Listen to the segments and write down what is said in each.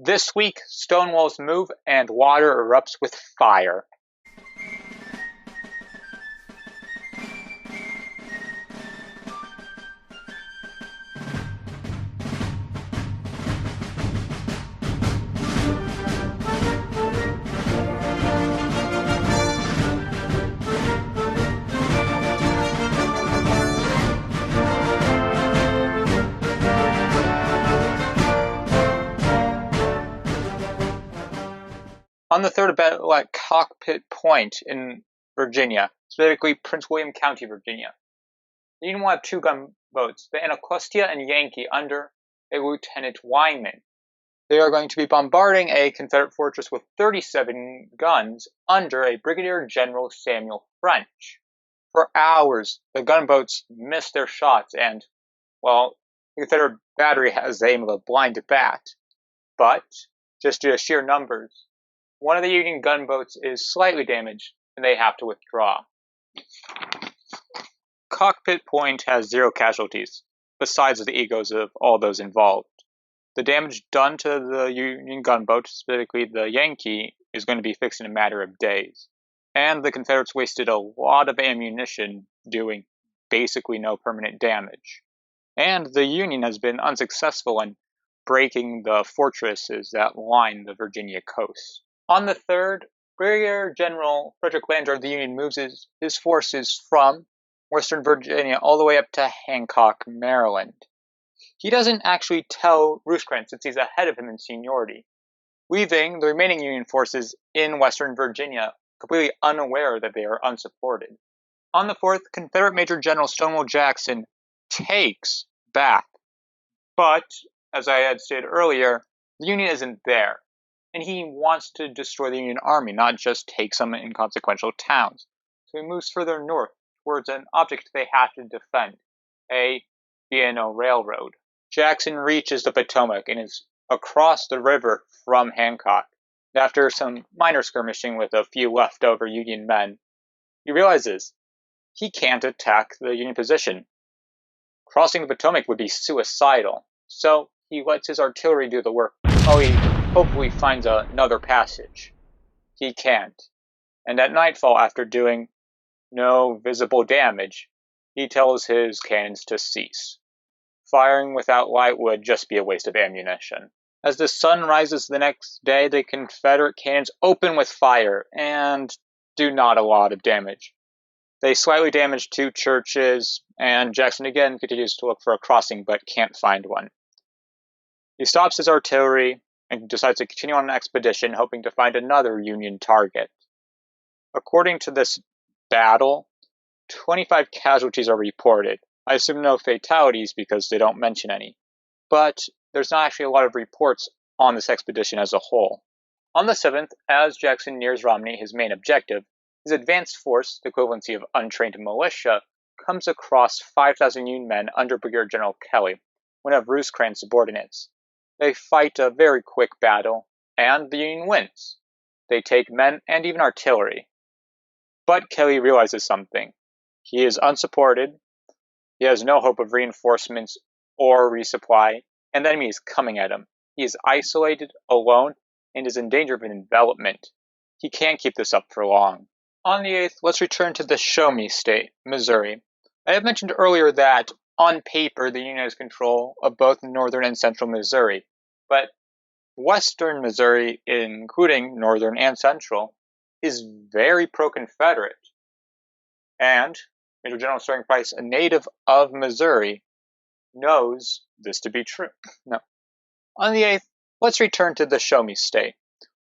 This week, Stonewalls move and water erupts with fire. On the third battle at Cockpit Point in Virginia, specifically Prince William County, Virginia, the Union will have two gunboats, the Anacostia and Yankee, under a Lieutenant Wyman. They are going to be bombarding a Confederate fortress with 37 guns under a Brigadier General Samuel French. For hours, the gunboats missed their shots and, well, the Confederate battery has the aim of a blind bat. But, just due to sheer numbers, one of the Union gunboats is slightly damaged, and they have to withdraw. Cockpit Point has 0 casualties, besides the egos of all those involved. The damage done to the Union gunboat, specifically the Yankee, is going to be fixed in a matter of days. And the Confederates wasted a lot of ammunition doing basically no permanent damage. And the Union has been unsuccessful in breaking the fortresses that line the Virginia coast. On the 3rd, Brigadier General Frederick of the Union moves his forces from Western Virginia all the way up to Hancock, Maryland. He doesn't actually tell Rosecrans since he's ahead of him in seniority, leaving the remaining Union forces in Western Virginia completely unaware that they are unsupported. On the 4th, Confederate Major General Stonewall Jackson takes Bath, but, as I had stated earlier, the Union isn't there. And he wants to destroy the Union Army, not just take some inconsequential towns. So he moves further north towards an object they have to defend, a B&O railroad. Jackson reaches the Potomac and is across the river from Hancock. After some minor skirmishing with a few leftover Union men, he realizes he can't attack the Union position. Crossing the Potomac would be suicidal, so he lets his artillery do the work. He hopefully finds another passage. He can't. And at nightfall, after doing no visible damage, he tells his cannons to cease. Firing without light would just be a waste of ammunition. As the sun rises the next day, the Confederate cannons open with fire and do not a lot of damage. They slightly damage 2 churches, and Jackson again continues to look for a crossing but can't find one. He stops his artillery and decides to continue on an expedition, hoping to find another Union target. According to this battle, 25 casualties are reported. I assume no fatalities because they don't mention any. But there's not actually a lot of reports on this expedition as a whole. On the 7th, as Jackson nears Romney, his main objective, his advanced force, the equivalency of untrained militia, comes across 5,000 Union men under Brigadier General Kelley, one of Rosecrans' subordinates. They fight a very quick battle, and the Union wins. They take men and even artillery. But Kelley realizes something. He is unsupported, he has no hope of reinforcements or resupply, and the enemy is coming at him. He is isolated, alone, and is in danger of an envelopment. He can't keep this up for long. On the 8th, let's return to the Show Me State, Missouri. I have mentioned earlier that, on paper, the Union has control of both northern and central Missouri. But western Missouri, including northern and central, is very pro-Confederate. And Major General Sterling Price, a native of Missouri, knows this to be true. No. On the 8th, let's return to the Show Me State.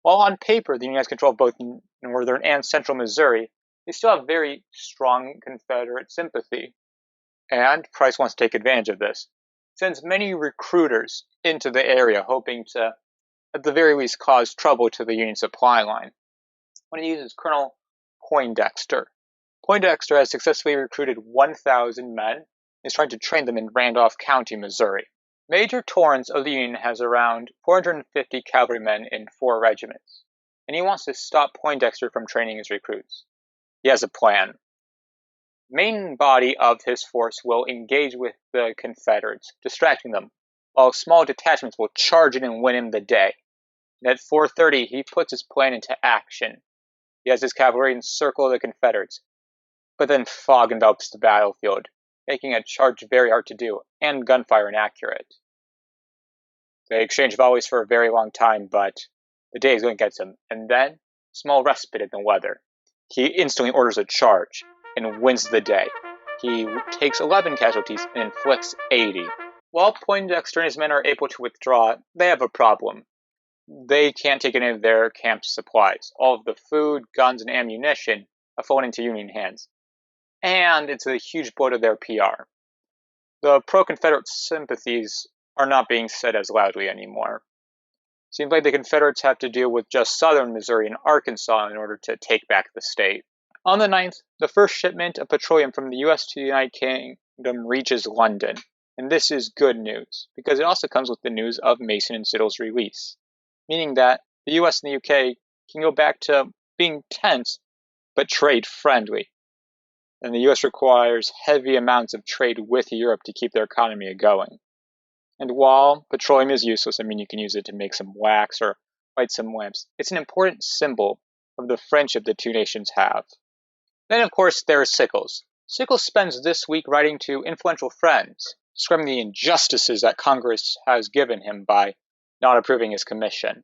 While on paper the Union has control of both northern and central Missouri, they still have very strong Confederate sympathy. And Price wants to take advantage of this. Sends many recruiters into the area, hoping to, at the very least, cause trouble to the Union supply line. When he uses Colonel Poindexter. Poindexter has successfully recruited 1,000 men and is trying to train them in Randolph County, Missouri. Major Torrance of the Union has around 450 cavalrymen in 4 regiments, and he wants to stop Poindexter from training his recruits. He has a plan. Main body of his force will engage with the Confederates, distracting them, while small detachments will charge in and win him the day. and at 4:30 he puts his plan into action. He has his cavalry encircle the Confederates, but then fog envelops the battlefield, making a charge very hard to do and gunfire inaccurate. They exchange volleys for a very long time, but the day is going to get them, and then, small respite in the weather. He instantly orders a charge and wins the day. He takes 11 casualties and inflicts 80. While Poindexter and his men are able to withdraw, they have a problem. They can't take any of their camp's supplies. All of the food, guns, and ammunition have fallen into Union hands. And it's a huge blow to their PR. The pro-Confederate sympathies are not being said as loudly anymore. Seems like the Confederates have to deal with just southern Missouri and Arkansas in order to take back the state. On the 9th, the first shipment of petroleum from the US to the United Kingdom reaches London. And this is good news, because it also comes with the news of Mason and Siddle's release, meaning that the US and the UK can go back to being tense, but trade friendly. And the US requires heavy amounts of trade with Europe to keep their economy going. And while petroleum is useless, you can use it to make some wax or light some lamps, it's an important symbol of the friendship the two nations have. Then, of course, there is Sickles. Sickles spends this week writing to influential friends, describing the injustices that Congress has given him by not approving his commission.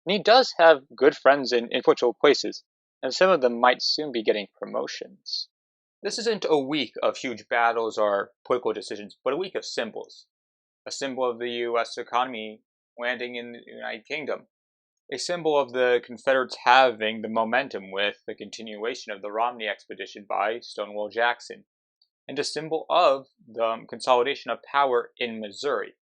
And he does have good friends in influential places, and some of them might soon be getting promotions. This isn't a week of huge battles or political decisions, but a week of symbols. A symbol of the U.S. economy landing in the United Kingdom. A symbol of the Confederates having the momentum with the continuation of the Romney expedition by Stonewall Jackson. And a symbol of the consolidation of power in Missouri.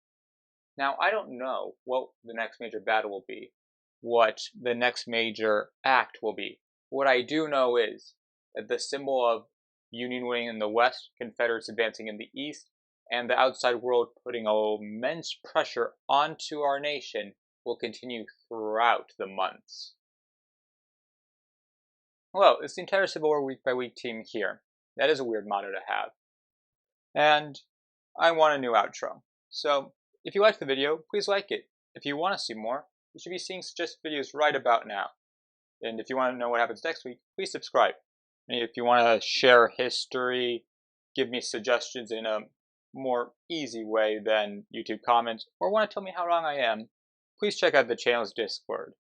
Now, I don't know what the next major battle will be, what the next major act will be. What I do know is that the symbol of Union winning in the West, Confederates advancing in the East, and the outside world putting immense pressure onto our nation will continue throughout the months. Hello, it's the entire Civil War week by week team here. That is a weird motto to have. And I want a new outro. So, if you liked the video, please like it. If you want to see more, you should be seeing suggested videos right about now. And if you want to know what happens next week, please subscribe. And if you want to share history, give me suggestions in a more easy way than YouTube comments, or want to tell me how wrong I am, please check out the channel's Discord.